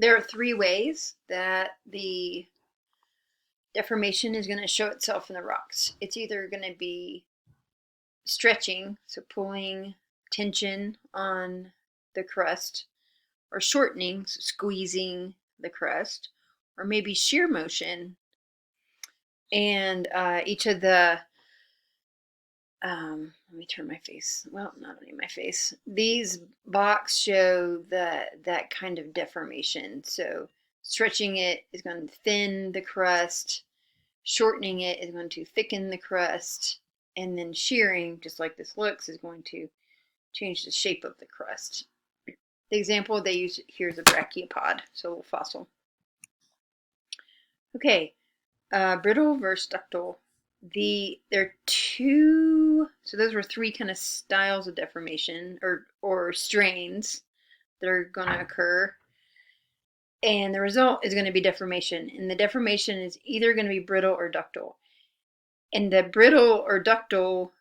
There are three ways that the deformation is going to show itself in the rocks. It's either going to be stretching, so pulling tension on the crust, or shortening, so squeezing the crust, or maybe shear motion. And each of the let me turn my face. Well, not only my face. These box show that kind of deformation. So stretching it is going to thin the crust. Shortening it is going to thicken the crust. And then shearing, just like this looks, is going to change the shape of the crust. The example they use here is a brachiopod, so a little fossil. Okay, brittle versus ductile. There are two, so those were three kind of styles of deformation or strains that are going to occur, and the result is going to be deformation. And the deformation is either going to be brittle or ductile. And the brittle or ductile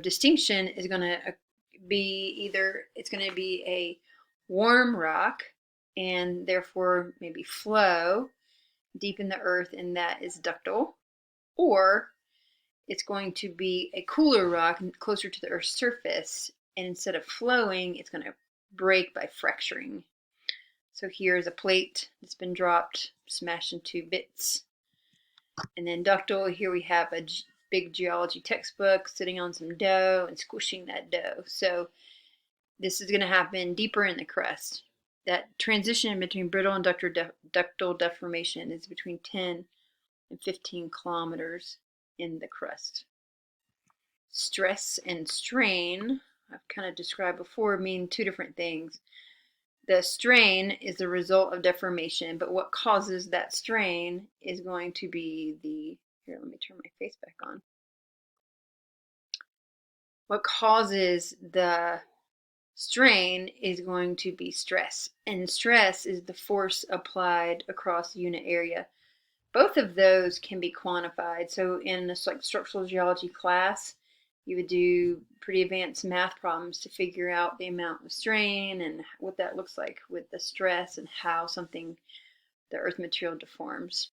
distinction is going to be either it's going to be a warm rock and therefore maybe flow deep in the earth, and that is ductile, or it's going to be a cooler rock closer to the Earth's surface, and instead of flowing, it's going to break by fracturing. So here's a plate that's been dropped, smashed into bits. And then ductile, here we have a big geology textbook sitting on some dough and squishing that dough. So this is going to happen deeper in the crust. That transition between brittle and ductile deformation is between 10 and 15 kilometers in the crust. Stress and strain, I've kind of described before, mean two different things. The strain is the result of deformation, but what causes that strain is going to be here, let me turn my face back on. What causes the strain is going to be stress, and stress is the force applied across the unit area. Both of those can be quantified. So in a structural geology class, you would do pretty advanced math problems to figure out the amount of strain and what that looks like with the stress and how the earth material deforms.